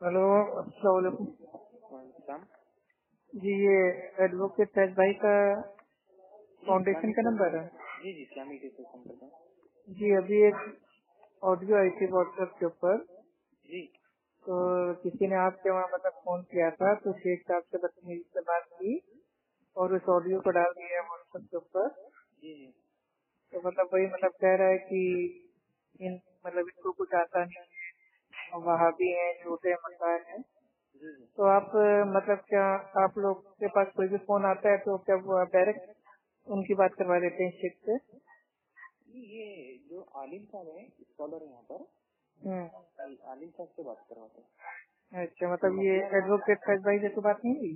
Hello, अस्सलाम वालेकुम। वालेकुम। जी, ये एडवोकेट फैज भाई का जी फाउंडेशन का नंबर है। जी जी इस्लामिक एसोसिएशन करता हूँ। जी, अभी एक ऑडियो आई थी व्हाट्सएप के ऊपर, जी तो किसी ने आपके वहाँ मतलब फोन किया था, तो शेख साहब से बदतमीजी से बात की और उस ऑडियो को डाल दिया व्हाट्सएप के ऊपर। जी जी तो मतलब वही मतलब कह रहा है कि इन मतलब इनको कुछ आता नहीं है और वहाँ भी है, झूठे मकान है। जी जी। तो आप मतलब क्या आप लोग के पास कोई भी फोन आता है तो क्या वो आप डायरेक्ट उनकी बात करवा देते हैं शेख से? ये जो आलिम साहब है स्कॉलर है यहाँ पर, आलिम साहब से बात करवाते हैं। अच्छा, मतलब ये एडवोकेट फैज भाई से तो बात नहीं हुई?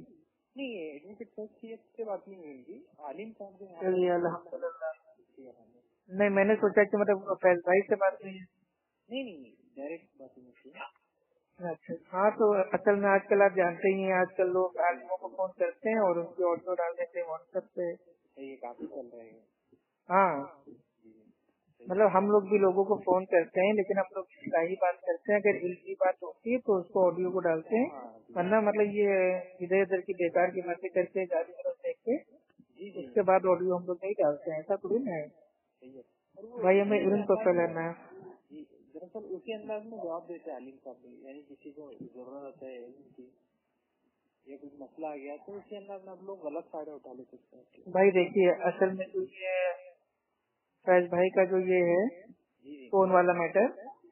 नहीं, ये एडवोकेट साहब से बात नहीं हुई इनकी। आलिम साहब जो यहाँ चलिए, पर अल्हम्दुलिल्लाह। नहीं, मैंने सोचा कि मतलब फैज भाई से बात हुई है। नहीं नहीं डायरेक्ट बात नहीं की है। अच्छा, हाँ, तो असल में आजकल आप जानते ही हैं, आजकल लोग आलिमों को फोन करते हैं और उनकी ऑडियो डाल देते हैं व्हाट्सएप पे। ये काफी चल रहा है। हाँ, मतलब हम लोग भी लोगों को फोन करते हैं, लेकिन हम लोग सही बात करते हैं। अगर इल्मी बात होती है तो उसको ऑडियो को डालते हैं, वरना मतलब ये इधर उधर की बेकार की बातें करके गाली गलौज देख के जी जी उसके बाद ऑडियो हम लोग नहीं डालते हैं। ऐसा थोड़ी ना है सही है। और वो भाई, हमें उसी इल्म को अंदाज में फैलाना है। जी दरअसल उसी अंदाज में जवाब देते हैं आलिम साहब भी, यानी किसी को जरूरत होता है इनकी, ये कुछ मसला आ गया तो उसी अंदाज में आप लोग गलत फायदा उठा ले सकते हैं। भाई देखिए, असल में जो ये फैज भाई का जो ये है जी जी फोन वाला मैटर,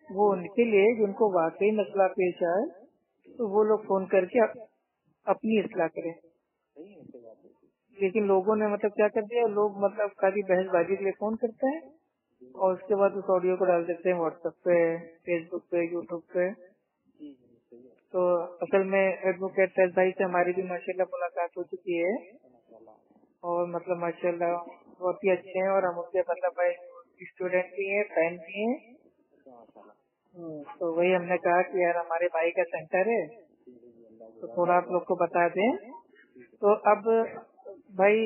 वो उनके लिए जिनको वाकई मसला पेश आए तो वो लोग फोन करके अपनी इस्लाह करें। सही है, ऐसे बात है। लेकिन लोगों ने मतलब क्या कर दिया, लोग मतलब खाली बहसबाजी के लिए फोन करते हैं और उसके बाद उस ऑडियो को डाल देते हैं व्हाट्सएप पे, फेसबुक पे, यूट्यूब पे। जी जी सही है। तो असल में एडवोकेट फैज भाई से हमारी भी माशाल्लाह मुलाकात हो चुकी है माशाल्लाह। और मतलब माशाल्लाह बहुत ही अच्छे हैं और हम उनके मतलब भाई स्टूडेंट भी हैं, फैन भी हैं। माशाल्लाह। तो वही हमने कहा कि यार हमारे भाई का सेंटर है तो थोड़ा आप लोग को बता दें। तो अब भाई,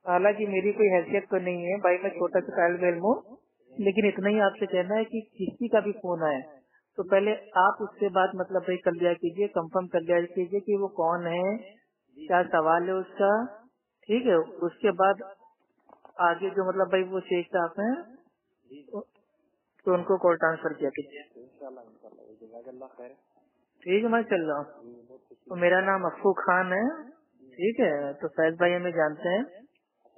हालांकि मेरी कोई हैसियत तो नहीं है भाई, मैं छोटा सा तालिब इल्म हूँ, लेकिन इतना ही आपसे कहना है कि किसी का भी फोन आए तो पहले आप उससे बात मतलब भाई कर लिया कीजिए, कंफर्म कर लिया कीजिए कि वो कौन है, क्या सवाल है उसका, ठीक है। उसके बाद आगे जो मतलब भाई वो शेख साहब हैं तो उनको कॉल ट्रांसफर किया कीजिए। इंशाल्लाह इंशाल्लाह जज़ाकल्लाह खैर। ठीक है, मैं चल रहा हूँ। बहुत खुशी तो हुई। मेरा नाम अफू खान है, ठीक है। तो फैज भाई हमें जानते हैं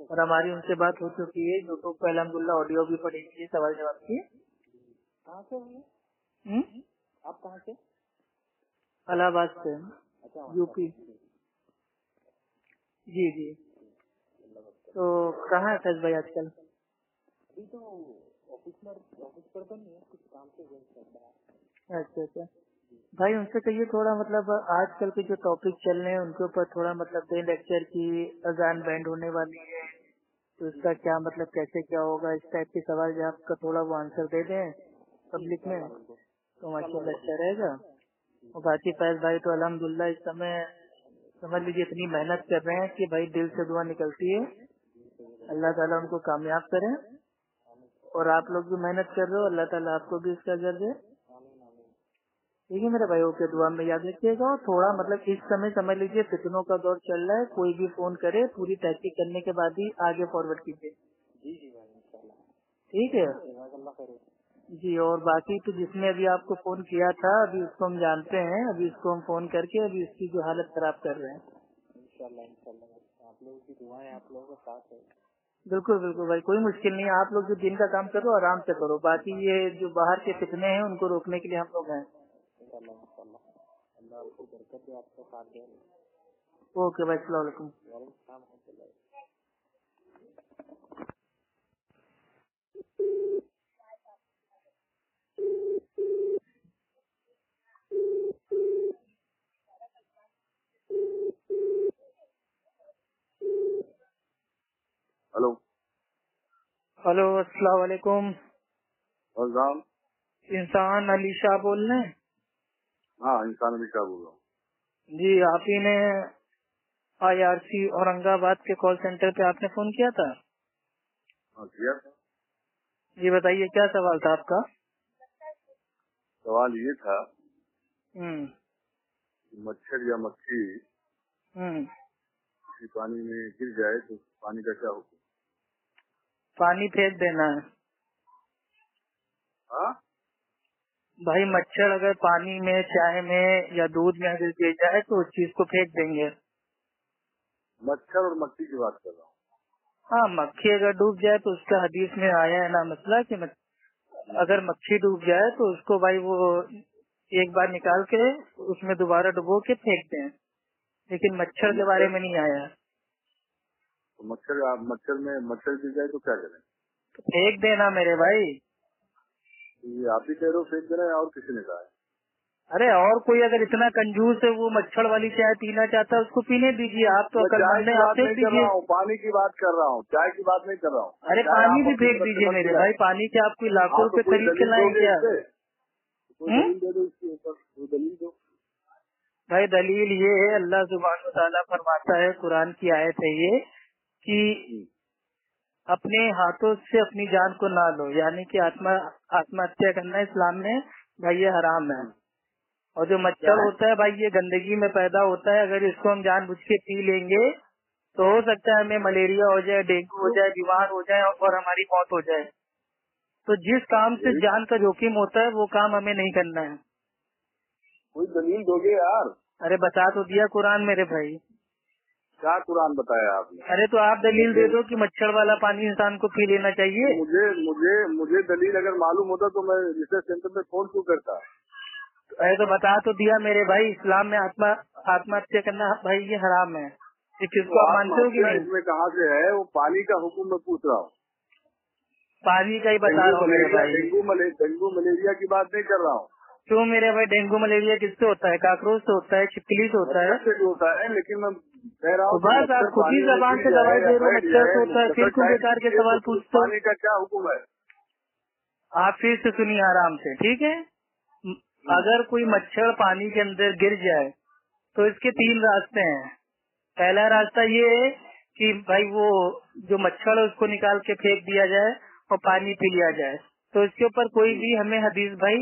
और हमारी उनसे बात हो चुकी है। यूट्यूब पे अल्हम्दुलिल्लाह ऑडियो भी पड़ी हुई है सवाल जवाब की। कहाँ से होंगे हम्म? आप? कहाँ से? इलाहाबाद से, अच्छा यूपी। माशाल्लाह। जी जी। तो कहाँ है फैज भाई आजकल? अभी तो ऑफिस पर तो नहीं है, कुछ काम से ज्वाइन कर रहा है। अच्छा अच्छा। भाई उनसे कहिए थोड़ा मतलब आजकल के जो टॉपिक चल रहे हैं उनके ऊपर थोड़ा मतलब दे लेक्चर की, अजान बैंड होने वाली है तो इसका क्या मतलब कैसे क्या होगा, इस टाइप के सवाल जवाब का थोड़ा वो आंसर दे दें जी पब्लिक में इंशाल्लाह बिल्कुल। तो माशाल्लाह अच्छा रहेगा। और बाकी फैज भाई तो अल्हम्दुलिल्लाह इस समय समझ लीजिए इतनी मेहनत कर रहे हैं कि भाई दिल से दुआ निकलती है, अल्लाह ताला उनको कामयाब करे। और आप लोग भी मेहनत कर रहे हो, अल्लाह ताला आपको भी इसका अजर दे। आमीन आमीन। ठीक है मेरे भाइयों के दुआ में याद रखिएगा। और थोड़ा मतलब इस समय समझ लीजिए फितनों का दौर चल रहा है, कोई भी फोन करे पूरी तहकीक करने के बाद ही आगे फॉरवर्ड कीजिए, जी जी भाई इंशाल्लाह। ठीक है जज़ाकल्लाह खैर। जी। और बाकी तो जिसने अभी आपको फोन किया था अभी उसको हम जानते हैं, अभी उसको हम फोन करके अभी उसकी जो हालत खराब कर रहे हैं। इंशाल्लाह इंशाल्लाह आप लोगों की दुआएं आप लोगों का साथ है। बिल्कुल बिल्कुल भाई, कोई मुश्किल नहीं है। आप लोग जो दिन का काम करो आराम से करो, बाकी ये जो बाहर के फितने हैं उनको रोकने के लिए हम लोग हैं। इंशाल्लाह इंशाल्लाह अल्लाह आपको बरकत दे, आपका साथ दे। ओके भाई, अस्सलाम वालेकुम। वालेकुम सलाम व रहमतुल्लाह। हेलो। हेलो, अस्सलाम वालेकुम। और इंसान अली शाह बोल रहे हैं? हाँ इंसान भी क्या बोल रहा हूँ। जी, आप ही ने IRC औरंगाबाद के कॉल सेंटर पे आपने फोन किया था? हाँ किया था। जी बताइए, क्या सवाल था आपका? सवाल ये था हम्म। मच्छर या मक्खी किसी पानी में गिर जाए तो पानी का क्या हुक्म? पानी फेंक देना है हाँ? भाई। मच्छर अगर पानी में, चाय में या दूध में अगर गिर जाए तो उस चीज को फेंक देंगे। मच्छर और मक्खी की बात कर रहा हूँ। हाँ, मक्खी अगर डूब जाए तो उसका हदीस में आया है ना मसला कि अगर मक्खी डूब जाए तो उसको भाई वो एक बार निकाल के उसमें दोबारा डुबो के फेंक दें, लेकिन मच्छर के बारे में नहीं आया। तो मच्छर गिर जाए तो क्या करें? तो फेंक देना मेरे भाई। ये आप ही कह रहे हो फेंक देना या और किसी ने कहा है? अरे और कोई अगर इतना कंजूस है वो मच्छर वाली चाय पीना चाहता है उसको पीने दीजिए। आप तो अकलमंद हैं, आप फेंक दीजिए। पानी की बात कर रहा हूँ, चाय की बात नहीं कर रहा हूँ। अरे पानी भी फेंक दीजिए मेरे भाई। पानी के आप कोई लाखों रुपए खरीद के लाए क्या? दलील दे दो इसके ऊपर, दलील दो भाई। दलील ये है, अल्लाह सुब्हानहू व तआला फरमाता है, कुरान की आयत है ये कि अपने हाथों से अपनी जान को ना लो, यानी कि आत्महत्या करना इस्लाम में भाई ये हराम है। और जो मच्छर होता है भाई ये गंदगी में पैदा होता है। अगर इसको हम जानबूझ के पी लेंगे तो हो सकता है हमें मलेरिया हो जाए, डेंगू हो जाए, बीमार हो जाए और हमारी मौत हो जाए। तो जिस काम से जान का जोखिम होता है वो काम हमें नहीं करना है। कोई दलील दोगे यार? अरे बता तो दिया कुरान मेरे भाई। क्या कुरान बताया आपने? अरे तो आप दलील दे दो कि मच्छर वाला पानी इंसान को पी लेना चाहिए। मुझे दलील अगर मालूम होता तो मैं रिसर्च सेंटर में फोन क्यों करता? अरे तो बता तो दिया मेरे भाई। इस्लाम में आत्महत्या करना भाई ये हराम है। ये किसको आप मानते हो कि नहीं? इसमें कहाँ से है? वो पानी का हुक्म मैं पूछ रहा हूँ। पानी का ही बता रहा हूँ मेरे भाई। डेंगू मलेरिया की बात नहीं कर रहा हूँ। क्यों मेरे भाई? डेंगू मलेरिया किससे होता है? काकरोच से होता है, छिपकली से होता है। लेकिन मैं कह रहा हूँ बस आप खुद ही जबान से दवाई दे रहे हो, मच्छर से होता है, फिर क्यों बेकार के सवाल पूछते हो? पानी का क्या हुक्म है? आप फिर से सुनिए आराम से, ठीक है? अगर कोई मच्छर पानी के अंदर गिर जाए तो इसके 3 रास्ते हैं। पहला रास्ता ये है कि भाई वो जो मच्छर है उसको निकाल के फेंक दिया जाए और पानी पी लिया जाए। तो इसके ऊपर कोई भी हमें हदीस भाई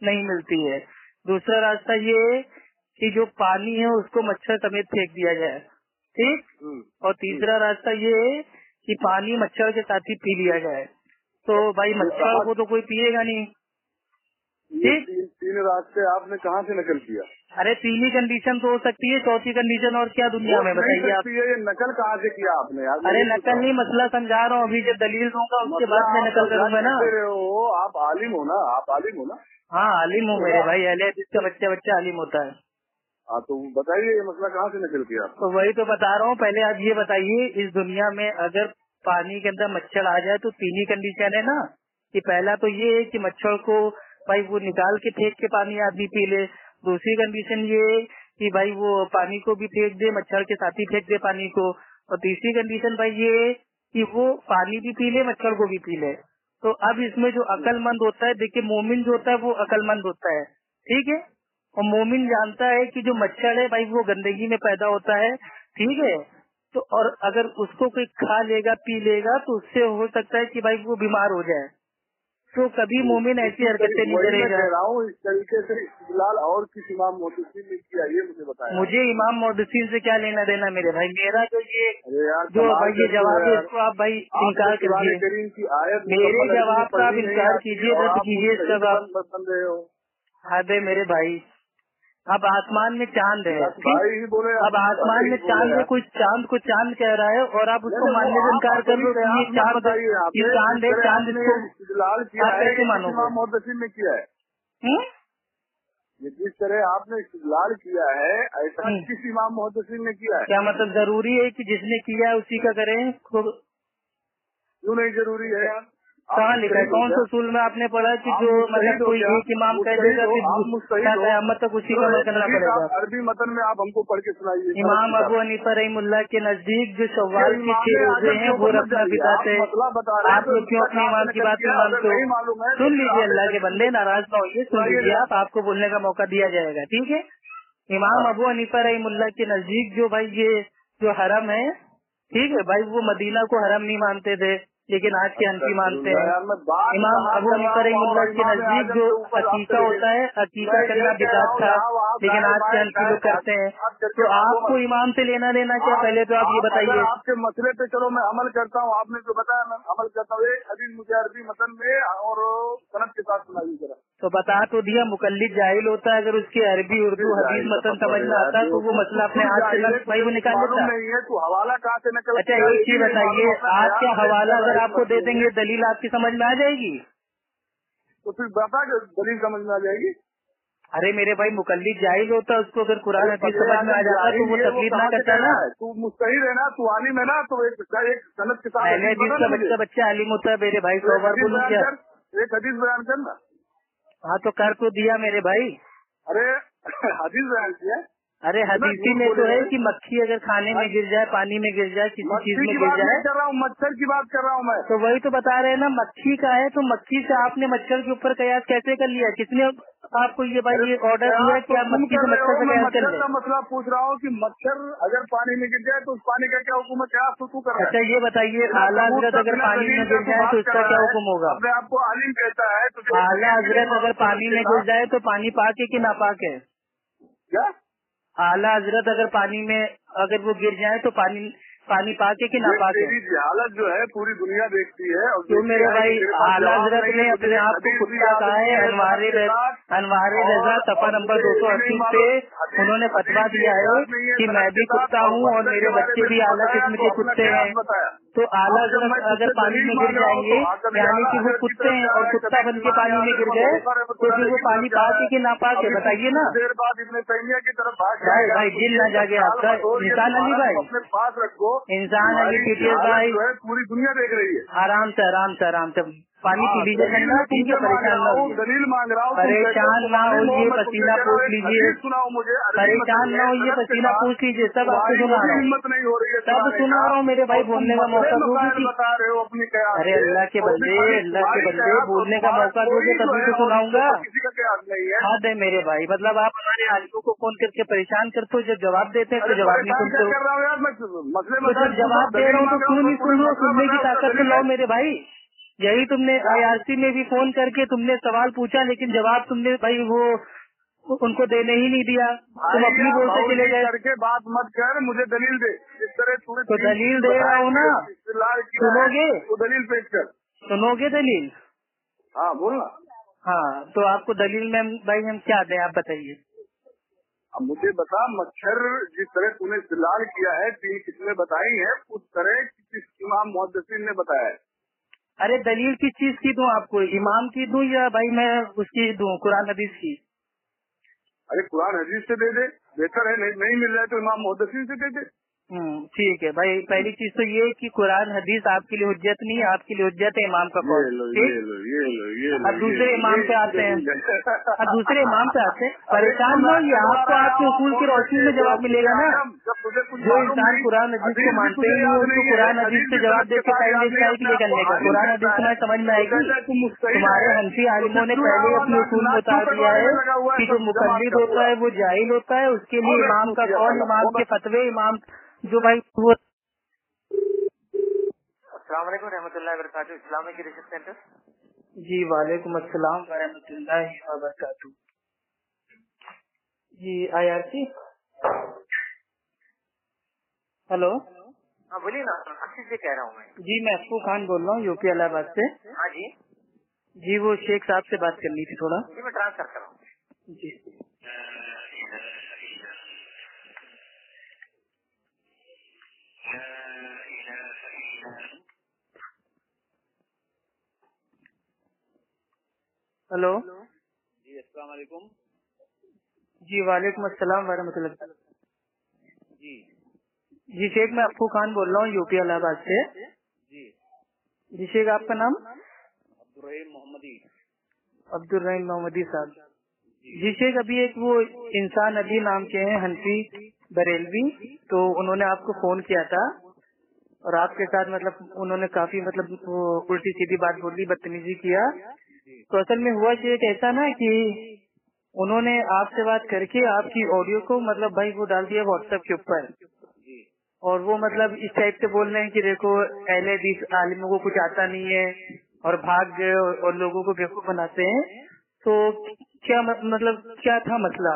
नहीं मिलती है। दूसरा रास्ता ये है कि जो पानी है उसको मच्छर समेत फेंक दिया जाए, ठीक। और तीसरा रास्ता ये है कि पानी मच्छर के साथ ही पी लिया जाए। तो भाई मच्छर को तो कोई पिएगा नहीं, ठीक। 3 रास्ते आपने कहाँ से नकल किया? अरे 3 ही कंडीशन तो हो सकती है, 4थी कंडीशन और क्या दुनिया में बताइए आप? ये नकल कहाँ से किया आपने यार? अरे नकल नहीं, मसला समझा रहा हूँ। अभी जब दलील दूंगा उसके बाद में नकल करूंगा ना। आप आलिम हो ना? आप आलिम हो ना? हाँ आलिम हूँ मेरे भाई। अहले हदीस का बच्चा आलिम होता है। हाँ तो बताइए ये मसला कहाँ से निकल गया? तो वही तो बता रहा हूँ। पहले आप ये बताइए, इस दुनिया में अगर पानी के अंदर मच्छर आ जाए तो 3 ही कंडीशन है ना। कि पहला तो ये है कि मच्छर को भाई वो निकाल के फेंक के पानी आदमी पी ले। दूसरी कंडीशन ये है कि भाई वो पानी को भी फेंक दे, मच्छर के साथ ही फेंक दे पानी को। और तीसरी कंडीशन भाई ये है कि वो पानी भी पी ले, मच्छर को भी पी ले। तो अब इसमें जो अक्लमंद होता है, देखिए मोमिन जो होता है वो अक्लमंद होता है, ठीक है। और मोमिन जानता है कि जो मच्छर है भाई वो गंदगी में पैदा होता है, ठीक है। तो और अगर उसको कोई खा लेगा पी लेगा तो उससे हो सकता है कि भाई वो बीमार हो जाए। तो कभी मोमिन ऐसी हरकतें नहीं करेगा। कह रहा हूँ इस तरीके से इस्तेमाल और किस इमाम मोहद्दिसीन ने किया ये मुझे बताया। मुझे इमाम मोहद्दिसीन से क्या लेना देना मेरे भाई। मेरा जो ये जो कमाल भाई ये करते हो जवाब है यार। इसको आप भाई इनकार कुरान कीजिए। करीम की आयत मेरे मुकम्मल जवाब का आप पढ़ी नहीं इनकार आती कीजिए, और रद्द आप कीजिए मुझसे सब आप। बन रहे हो। हद है मेरे भाई। अब आसमान में चांद है, भाई ही बोले। अब आसमान में चांद है, कोई चांद को चांद कह रहा है और आप उसको मानने से इनकार कर रहे हो कि ये चांद है। चांद इसको इस्तेमाल किया आप है कैसे मानोगे? इमाम मोहद्दिसीन ने किया है। ये जिस तरह आपने इस्तेमाल किया है ऐसा किस इमाम मोहद्दिसीन ने किया है? क्या मतलब जरूरी है कि जिसने किया है उसी का करें? क्यों नहीं जरूरी है यार? कहाँ लिखा है? कौन से उसूल में आपने पढ़ा कि जो मतलब कोई एक इमाम कह देगा कि क़यामत तक उसी का अमल करना पड़ेगा? अरबी मतन में आप हमको पढ़ के सुनाइए। इमाम अबू हनीफा रहमुल्लाह के नजदीक जो शव्वाल की 6 रोजे हैं वो रखना बिदात है। आप लोग क्यों अपने इमाम की बात नहीं मानते हो? सुन लीजिए, अल्लाह के बंदे नाराज ना होइए, सुन लीजिए आप, आपको बोलने का मौका दिया जाएगा, ठीक है। इमाम अबू हनीफा रहमुल्लाह के नजदीक जो भाई ये जो हरम है, ठीक है भाई, वो मदीना को हरम नहीं मानते थे, लेकिन आज के हनफी मानते हैं। इमाम अबू हनीफा रहमतुल्लाह के नजदीक जो अकीका होता है, अकीका करना बिदात था, लेकिन आज के हनफी लोग करते हैं। तो आपको इमाम से लेना देना क्या, पहले तो आप ये बताइए। आपके मसले पे चलो मैं अमल करता हूँ, आपने जो बताया मैं अमल करता हूँ। हदीस मुझे अरबी मतन में और सनद के साथ सुनाइए जरा। तो बता तो दिया, मुकल्लिद जाहिल होता है, अगर उसके अरबी उर्दू हदीस मतन समझ में आता है तो वो मसला अपने हाथ से भाई वो निकाल लेता नहीं है। तो हवाला कहाँ से निकल? अच्छा एक चीज बताइए, आज क्या हवाला अगर आपको दे देंगे दलील आपकी समझ में आ जाएगी? तो फिर बता के दलील समझ में आ जाएगी। अरे मेरे भाई मुकल्लिद जाहिल होता है, उसको अगर कुरान हदीस समझ में आ जाता तो वो तकलीफ ना करता ना। तू मुस्तहिद है ना, तू आलिम है ना, तो एक सनद के साथ पहले हदीस का बच्चा आलिम होता है मेरे भाई, 100 बार बोलूं क्या? एक हदीस बयान करना। हाँ तो कर तो दिया मेरे भाई। अरे हदीस बयान किया। अरे हदीसी में तो है कि मक्खी अगर खाने में गिर जाए, पानी में गिर जाए, किसी चीज में गिर जाए, कर रहा हूँ मच्छर की बात कर रहा हूँ मैं। तो वही तो बता रहे हैं ना, मक्खी का है तो मक्खी से आपने मच्छर के ऊपर कयास कैसे कर लिया? किसने आपको ये भाई ये ऑर्डर दिया कि आप मक्खी से मच्छर से कयास कर ले? का मसला पूछ रहा हूँ कि मच्छर अगर पानी में गिर जाए तो उस पानी का क्या हुक्म है, क्या तू कर रहा है? अच्छा ये बताइए, आला हजरत अगर पानी में गिर जाए तो इसका क्या हुक्म होगा? अपने आपको आलिम कहता है तो आला हजरत अगर पानी में गिर जाए तो पानी पाक है कि नापाक है? क्या? आला हजरत अगर पानी में अगर वो गिर जाए तो पानी पाक है कि नापाक है? हालत जो है पूरी दुनिया देखती है। और क्यों मेरे भाई, आला हजरत ने अपने आप को कुत्ता कहा है। अनवारे रजा सफा नंबर 280 पे उन्होंने फतवा दिया है कि मैं भी कुत्ता हूँ और मेरे बच्चे भी आला किस्म के कुत्ते हैं। तो आला हजरत अगर पानी में गिर जाएंगे यानी कि वो कुत्ते हैं और कुत्ता बन के पानी में गिर गए तो फिर वो पानी पाक है कि नापाक है, बताइए ना। देर बाद इब्ने तैमिया की तरफ भाई दिल ना जागे आपका। इंसान अली भाई, अपने पास रखो। इंसान अली पीटीएस भाई, पूरी दुनिया देख रही है। आराम से पानी पी लीजिए ठंडा, ठीक है, परेशान ना होइए। दलील मांग रहा हूँ, परेशान ना होइए, पसीना पूछ लीजिए। सुनाओ मुझे। परेशान ना होइए, पसीना पूछ लीजिए, सब आपको सुना रहा हूँ, हिम्मत नहीं हो रही है, सब सुना रहा हूँ मेरे भाई, बोलने का मौका दो। बता रहे हो अपनी क्या? अरे अल्लाह के बंदे बोलने का मौका दोगे तभी तो सुनाऊंगा। किसी का क्या नहीं है। हाँ दे मेरे भाई, मतलब आप हमारे आलिमों को फोन करके परेशान करते हो, जब जवाब देते हैं तो जवाब नहीं सुनते हो। कर रहा हूँ यार मैं मसले जब जवाब दे रहा हूँ तो क्यों नहीं सुन रहे? सुनने की ताकत तो लाओ मेरे भाई। यही तुमने IRC में भी फोन करके तुमने सवाल पूछा, लेकिन जवाब तुमने भाई वो उनको देने ही नहीं दिया, तुम अपनी बोलते चले गए। करके बात मत कर, मुझे दलील दे। इस तरह तो दलील दे रहा हूँ ना, सुनोगे? तो दलील पेश कर। सुनोगे दलील? हाँ बोलना। हाँ तो आपको दलील में भाई हम क्या दें, आप बताइए। अब मुझे बता, मच्छर जिस तरह तूने इस्तेलाल किया है, 3 किस्में बताई हैं, उस तरह किस इमाम मुहद्दिसीन ने बताया है? अरे दलील किस चीज की दूं आपको, इमाम की दूं या भाई मैं उसकी दूं कुरान हदीस की? अरे कुरान हदीस से दे दे, बेहतर है। नहीं मिल रहा है तो इमाम मुहद्दिसीन से दे दे। ठीक है भाई, पहली चीज तो ये कि कुरान हदीस आपके लिए हुज्जत नहीं है, आपके लिए हुज्जत है इमाम का कौल। अब दूसरे इमाम पे आते हैं, परेशान ना होइए, आपको आपके उसूल की रोशनी में जवाब मिलेगा ना। जो इंसान कुरान हदीस को मानते ही नहीं उसको कुरान हदीस से जवाब दे के टाइम वेस्ट काहे के लिए करने का? कुरान हदीस तुम्हें समझ में आएगी। तुम्हारे हनफी आलिमों ने पहले अपने उसूल में उतार दिया है कि जो मुकल्लिद होता है वो जाहिल होता है, उसके लिए इमाम का कौल, इमाम के फतवे, इमाम जो भाई वो। अस्सलाम वालेकुम रहमतुल्लाहि व बरकातहू, इस्लामिक रिसर्च सेंटर। जी वालेकुम अस्सलाम व रहमतुल्लाहि व बरकातहू। जी IRC, हेलो। हाँ बोलिए ना, अच्छे से कह रहा हूँ मैं। जी मैं अफू खान बोल रहा हूँ यूपी इलाहाबाद से। हाँ जी जी वो शेख साहब से बात करनी थी थोड़ा। जी, मैं ट्रांसफर कर रहा हूँ। जी हेलो। जी अस्सलाम वालेकुम। जी वालेकुम अस्सलाम व रहमतुल्लाह। जी जी शेख मैं अफू खान बोल रहा हूँ यूपी इलाहाबाद से। जी जी शेख आपका नाम? अब्दुर्रहीम मोहम्मदी। अब्दुर्रहीम मोहम्मदी साहब। जी शेख अभी एक वो इंसान अली नाम के हैं हनफी बरेलवी, तो उन्होंने आपको फोन किया था और आपके साथ मतलब उन्होंने काफी मतलब वो उल्टी सीधी बात बोली, बदतमीजी किया। तो असल में हुआ शेख ऐसा ना कि उन्होंने आपसे बात करके आपकी ऑडियो को मतलब भाई वो डाल दिया व्हाट्सएप के ऊपर। और वो मतलब इस टाइप से बोल रहे हैं कि देखो अहले हदीस आलिमों को कुछ आता नहीं है और भाग गए और लोगों को बेवकूफ बनाते हैं। तो क्या मतलब क्या था मसला?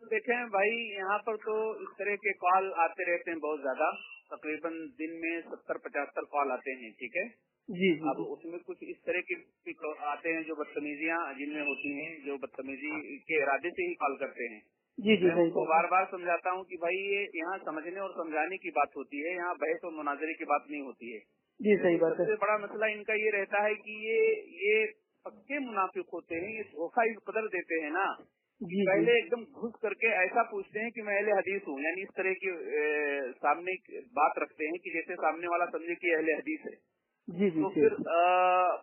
देखें भाई, यहाँ पर तो इस तरह के कॉल आते रहते हैं बहुत ज्यादा, तकरीबन दिन में 70-75 कॉल आते हैं, ठीक है जी। अब उसमें कुछ इस तरह के आते हैं जो बदतमीजियाँ जिनमें होती हैं, जो बदतमीजी के इरादे से ही कॉल करते हैं। जी मैं उनको बार बार समझाता हूँ कि भाई ये यहाँ समझने और समझाने की बात होती है, यहाँ बहस और मुनाजरे की बात नहीं होती है। जी सही बात है। सबसे बड़ा मसला इनका ये रहता है कि ये पक्के मुनाफिक होते हैं, ये धोखा इस कदर देते हैं ना, पहले एकदम घुस करके ऐसा पूछते हैं कि मैं अहले हदीस हूँ, यानी इस तरह की सामने बात रखते हैं कि जैसे सामने वाला समझे कि अहले हदीस है। जी तो फिर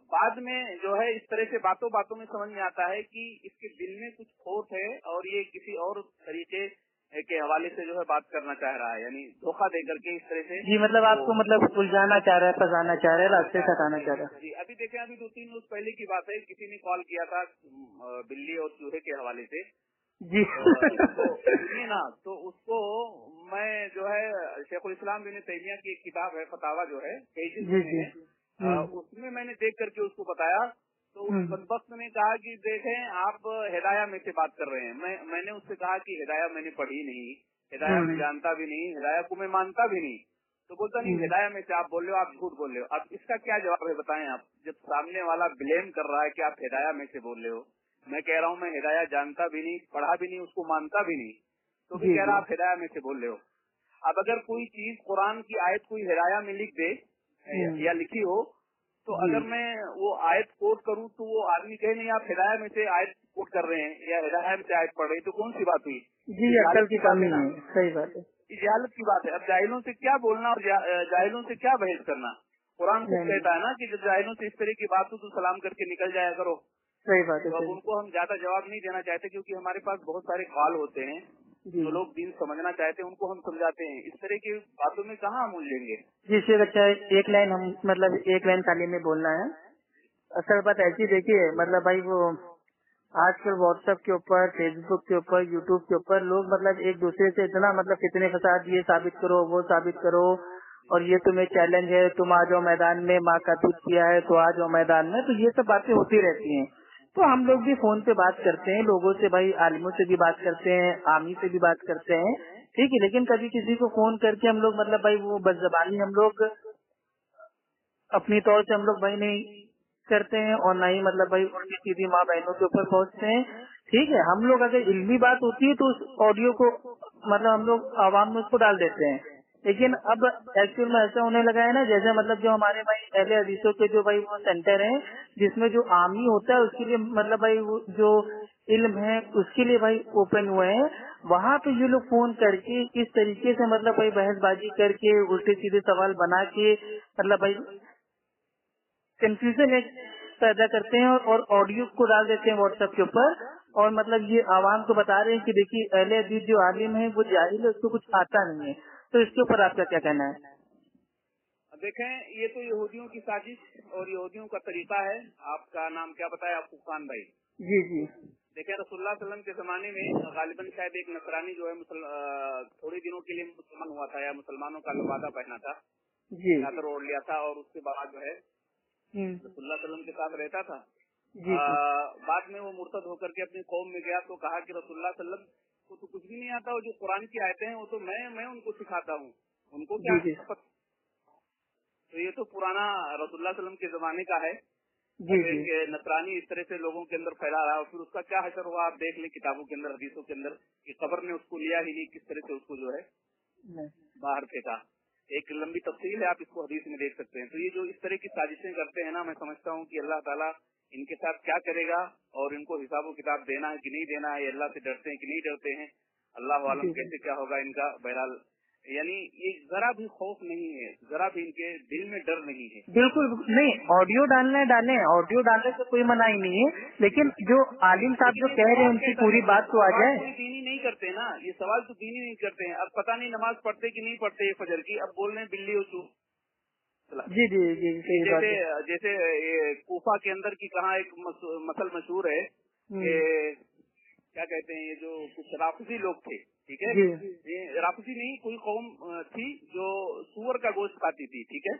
बाद में जो है इस तरह से बातों बातों में समझ में आता है कि इसके दिल में कुछ खोट है और ये किसी और तरीके के हवाले से जो है बात करना चाह रहा है, यानी धोखा दे करके इस तरह से। जी मतलब आपको मतलब उलझाना चाह रहा है, फंसाना चाह रहा है, रास्ते से हटाना चाह रहा है। जी अभी देखें, अभी 2-3 रोज पहले की बात है, किसी ने कॉल किया था बिल्ली और चूहे के हवाले से। जी सुनिए ना, तो उसको मैं जो है शेखुल इस्लाम बिन तैमिया की एक किताब है फतावा जो है उसमें मैंने देख करके उसको बताया, तो उस बदबख्त ने कहा कि देखें आप हिदाया में से बात कर रहे हैं। मैंने उससे कहा कि हिदाया मैंने पढ़ी नहीं, हिदाया मैं जानता भी नहीं, हिदाया को मैं मानता भी नहीं। तो बोलता नहीं हिदाया में से आप बोल रहे हो, आप झूठ बोल रहे हो। अब इसका क्या जवाब है बताएं आप, जब सामने वाला ब्लेम कर रहा है कि आप हिदाया में से बोल रहे हो, मैं कह रहा हूँ मैं हिदाया जानता भी नहीं, पढ़ा भी नहीं, उसको मानता भी नहीं, तो भी कह रहा आप हिदाया में से बोल रहे हो। अब अगर कोई चीज कुरान की आयत कोई हिदाया में लिख दे या लिखी हो, तो अगर मैं वो आयत कोट करूँ तो वो आदमी कहे नहीं आप हिदाया में से आयत कोट कर रहे हैं या हिदाया में से आयत पढ़ रहे हैं, तो कौन सी बात हुई? जी अक्ल की कमी है। सही बात है, इजालत की बात है। अब जाहिलों से क्या बोलना और जाहिलों से क्या बहस करना? कुरान खुद कहता है ना कि जब जाहिलों से इस तरह की बात हो तो सलाम करके निकल जाया करो। सही बात है। तो अब उनको हम ज्यादा जवाब नहीं देना चाहते, क्योंकि हमारे पास बहुत सारे कॉल होते हैं जो लोग दीन समझना चाहते हैं, उनको हम समझाते हैं। इस तरह की बातों में कहाँ हम उलझेंगे? जी शेख, अच्छा एक लाइन हम मतलब एक लाइन खाली में बोलना है। असल बात ऐसी देखिए, मतलब भाई वो आजकल व्हाट्सएप के ऊपर, फेसबुक के ऊपर, यूट्यूब के ऊपर लोग मतलब एक दूसरे से इतना मतलब कितने फसाद, ये साबित करो वो साबित करो, और ये तुम्हें चैलेंज है, तुम आ जाओ मैदान में, माँ का दूध किया है तो आ जाओ मैदान में। तो ये सब बातें होती रहती हैं। तो हम लोग भी फोन पे बात करते हैं लोगों से, भाई आलिमों से भी बात करते हैं, आमी से भी बात करते हैं, ठीक है, लेकिन कभी किसी को फोन करके हम लोग मतलब भाई वो बदजबानी हम लोग अपनी तौर से हम लोग भाई नहीं करते हैं, और ना ही मतलब भाई उनकी सीधी माँ बहनों के ऊपर पहुंचते हैं। ठीक है, हम लोग अगर इल्मी बात होती है तो उस ऑडियो को मतलब हम लोग आवाम में उसको डाल देते हैं। लेकिन अब एक्चुअल में ऐसा होने लगा है ना, जैसे मतलब जो हमारे भाई अहले हदीसों के जो भाई वो सेंटर हैं, जिसमें जो आमी होता है उसके लिए मतलब भाई वो जो इल्म है उसके लिए भाई ओपन हुए हैं, वहाँ पे ये लोग फोन करके इस तरीके से मतलब भाई बहसबाजी करके उल्टे सीधे सवाल बना के मतलब भाई कंफ्यूजन पैदा करते हैं और ऑडियो को डाल देते हैं व्हाट्सएप के ऊपर, और मतलब ये आवाम को बता रहे हैं कि देखिए अहले हदीस जो आलिम है वो जाहिल है, उसको कुछ आता नहीं है। तो इसके ऊपर आपका क्या कहना है? देखें, ये तो यहूदियों की साजिश और यहूदियों का तरीका है। आपका नाम क्या बताया? आपको खान भाई। जी जी। देखें, रसूलुल्लाह सल्लल्लाहु अलैहि वसल्लम के जमाने में गालिबन शायद एक नसरानी जो है थोड़े दिनों के लिए मुसलमान हुआ था, या मुसलमानों का लिबादा पहना था, जी, चादर ओढ़ लिया था, और उसके बाद जो है रसूलुल्लाह सल्लल्लाहु अलैहि वसल्लम के साथ रहता था। जी, बाद में वो मुर्तद होकर के अपनी कौम में गया, तो कहा कि रसूलुल्लाह सल्लल्लाहु अलैहि वसल्लम को तो कुछ भी नहीं आता, और जो कुरान की आयतें हैं वो तो मैं उनको सिखाता हूँ, उनको क्या? तो ये तो पुराना रसूलुल्लाह सल्लल्लाहु अलैहि वसल्लम के जमाने का है। जी, नसरानी इस तरह से लोगों के अंदर फैला रहा है, और फिर उसका क्या हशर हुआ आप देख लें किताबों के अंदर, हदीसों के अंदर, कि कब्र ने उसको लिया ही नहीं, किस तरह से उसको जो है बाहर फेंका। एक लंबी तफसील है, आप इसको हदीस में देख सकते हैं। तो ये जो इस तरह की साजिशें करते हैं ना, मैं समझता हूँ कि अल्लाह ताला इनके साथ क्या करेगा, और इनको हिसाब किताब देना है कि नहीं देना है, अल्लाह से डरते हैं कि नहीं डरते हैं, अल्लाह आलम कैसे क्या होगा इनका। बहरहाल यानी ये जरा भी खौफ नहीं है, जरा भी इनके दिल में डर नहीं है। बिल्कुल नहीं, ऑडियो डालना है डालें, ऑडियो डालने से कोई मना ही नहीं है, लेकिन जो आलिम साहब जो कह रहे हैं उनकी पूरी बात तो आ जाए। कोई दीनी नहीं करते ना, ये सवाल तो दीनी नहीं करते हैं। अब पता नहीं नमाज पढ़ते कि नहीं पढ़ते फजर की, अब बोल रहे हैं बिल्ली और चूहा। जी जी जी, सही बात है। जैसे ये कूफा के अंदर की कहाँ एक मसल मशहूर है कि क्या कहते हैं, ये जो कुछ राफजी लोग थे, ठीक है, ये राफजी नहीं, कोई कौम थी जो सूअर का गोश्त खाती थी, ठीक है।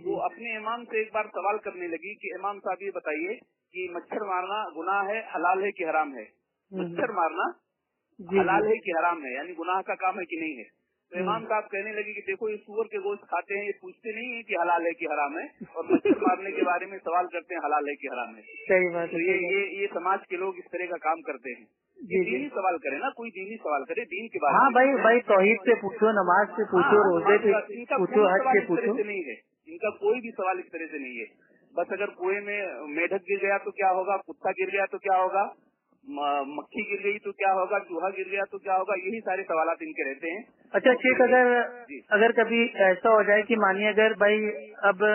वो अपने इमाम से एक बार सवाल करने लगी कि इमाम साहब ये बताइए कि मच्छर मारना गुनाह है, हलाल है कि हराम है? मच्छर मारना हलाल है कि हराम है, यानी गुनाह का काम है कि नहीं है? तो इमाम साहब कहने लगे कि देखो, ये सूअर के गोश्त खाते हैं, ये पूछते नहीं है कि हलाल है कि हराम है, और मच्छर मारने के बारे में सवाल करते हैं हलाल है कि हराम है। सही बात तो है। ये समाज के लोग इस तरह का काम करते हैं। दीनी सवाल करे ना, कोई दीनी सवाल करे दीन के बारे में। हाँ भाई तौहीद पे पूछो, नमाज पे पूछो, रोजे पे पूछो, हज पे पूछो। नहीं है इनका कोई भी सवाल इस तरह से नहीं है। बस अगर कुएं में मेढक गिर गया तो क्या होगा, कुत्ता गिर गया तो क्या होगा, मक्खी गिर गई तो क्या होगा, चूहा गिर गया तो क्या होगा, यही सारे सवालात इनके रहते हैं। अच्छा शेख, अगर कभी ऐसा हो जाए कि मानिए अगर भाई अब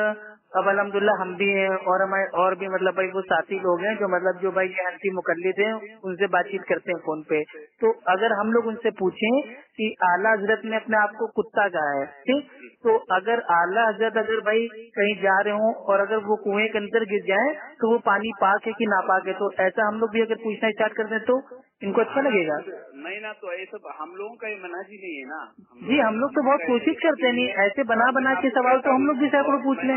अल्हम्दुलिल्लाह हम भी हैं और हमारे और भी मतलब भाई वो साथी लोग हैं जो मतलब जो भाई ये हनफी मुकल्लिद हैं, उनसे बातचीत करते हैं फोन पे, तो अगर हम लोग उनसे पूछें कि आला हजरत ने अपने आप को कुत्ता कहा है, ठीक, तो अगर आला हजरत अगर भाई कहीं जा रहे हो और अगर वो कुएं के अंदर गिर जाए तो वो पानी पाक है कि नापाक है, तो ऐसा हम लोग भी अगर पूछना स्टार्ट कर दें तो इनको अच्छा लगेगा? नहीं ना, तो ये सब हम लोगों का मनहज ही नहीं है ना। जी हम लोग तो बहुत कोशिश करते हैं, नहीं ऐसे बना के सवाल तो हम लोग भी सैकड़ों पूछ लें।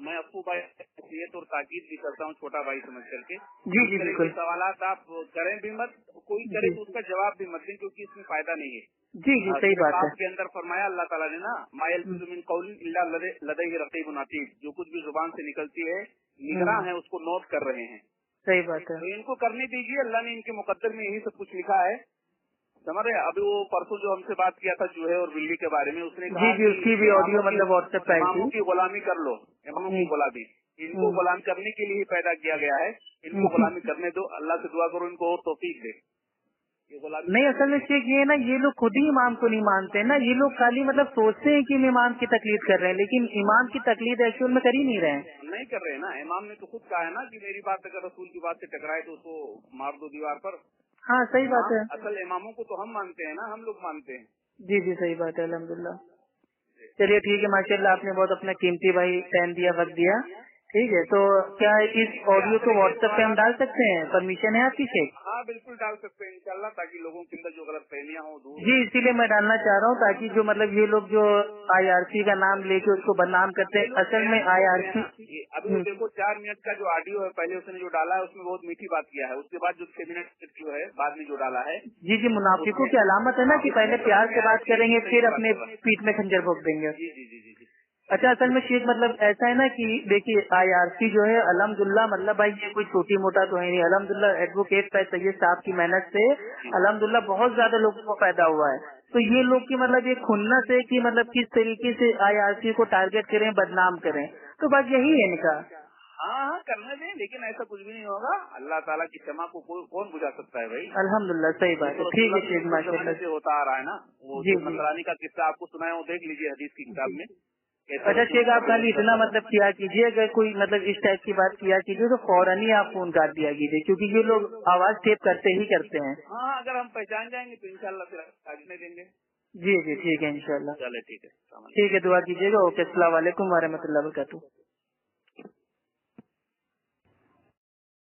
मैं आपको भाई नसीहत और ताकीद भी करता हूँ, छोटा भाई समझ करके। जी जी बिल्कुल। सवालात आप करें भी मत, कोई करे तो उसका जवाब भी मत दें, क्योंकि इसमें फायदा नहीं है। जी जी सही बात है। आपके अंदर फरमाया अल्लाह ताला ने ना, मायल मिन कौलिन इल्ला लदैहि रक़ीबुन अतीद, जो कुछ भी जुबान से निकलती है निगरान है उसको नोट कर रहे हैं। सही बात है। तो इनको करने दीजिए, अल्लाह ने इनके मुकद्दर में यही सब कुछ लिखा है, समझ रहे। अभी वो परसों जो हमसे बात किया था चूहे और बिल्ली के बारे में, उसने कहा जी उसकी भी ऑडियो मतलब व्हाट्सएप पे आई थी। इमामों की गुलामी कर लो, इमामों की गुलामी, इनको गुलाम करने के लिए ही पैदा किया गया है, इनको गुलामी करने दो, अल्लाह से दुआ करो इनको और तौफीक दे। नहीं असल में शेख ये ना, ये लोग खुद ही इमाम को नहीं मानते ना, ये लोग खाली मतलब सोचते हैं कि हम इमाम की तकलीद कर रहे हैं, लेकिन इमाम की तकलीद एक्चुअल में कर ही नहीं रहे हैं। नहीं कर रहे ना, इमाम ने तो खुद कहा है ना कि मेरी बात अगर रसूल की बात से टकराए तो उसको मार दो दीवार पर। हाँ सही बात है। असल इमामों को तो हम मानते हैं ना, हम लोग मानते हैं। जी जी सही बात है, अल्हम्दुलिल्लाह। चलिए ठीक है, माशाल्लाह आपने बहुत अपना कीमती भाई टाइम दिया, वक्त दिया, ठीक है। तो क्या इस ऑडियो को व्हाट्सएप पे हम डाल सकते हैं, परमिशन है आपकी शेख? हाँ बिल्कुल डाल सकते हैं इंशाल्लाह, ताकि लोगों के अंदर जो गलत फहमियाँ हो दूर। जी इसीलिए मैं डालना चाह रहा हूँ, ताकि जो मतलब ये लोग जो IRC का नाम लेके उसको बदनाम करते हैं, असल में IRC अभी वो देखो 4 मिनट का जो ऑडियो है, पहले उसने जो डाला है उसमें बहुत मीठी बात किया है, उसके बाद जो 6 मिनट जो है बाद में जो डाला है, जी मुनाफिकों की अलामत है ना कि पहले प्यार से बात करेंगे फिर अपने पीठ में खंजर भोंक देंगे। जी जी जी जी। अच्छा असल में शेख मतलब ऐसा है ना कि देखिए IRC जो है अल्हम्दुलिल्लाह मतलब भाई ये कोई छोटी मोटा तो है नहीं, अल्हम्दुलिल्लाह एडवोकेट सैयद साहब की मेहनत से अल्हम्दुलिल्लाह बहुत ज्यादा लोगों को फायदा हुआ है। तो ये लोग की मतलब ये खुन्नस है कि मतलब किस तरीके से IRC को टारगेट करें, बदनाम करें, तो बस यही है इनका। हाँ करने दें, लेकिन ऐसा कुछ भी नहीं होगा। अल्लाह ताला की क्षमा को कौन बुझा सकता है भाई। अल्हम्दुलिल्लाह सही बात है। ठीक है शेख माशाल्लाह से होता आ रहा है ना, वो जी नसरानी का किस्सा आपको सुनाया, वो देख लीजिए हदीस की किताब में। अच्छा शेख आप खाली इतना मतलब किया कीजिए, अगर कोई मतलब इस टाइप की बात किया कीजिए तो फौरन ही आप फोन काट दिया कीजिए, क्योंकि ये लोग आवाज टेप करते ही करते हैं। हाँ अगर हम पहचान जाएंगे तो इंशाल्लाह फिर काटने देंगे। जी जी ठीक है इंशाल्लाह। चले ठीक है, ठीक है दुआ कीजिएगा। ओके अस्सलाम वालेकुम व रहमतुल्लाहि व बरकातुहू।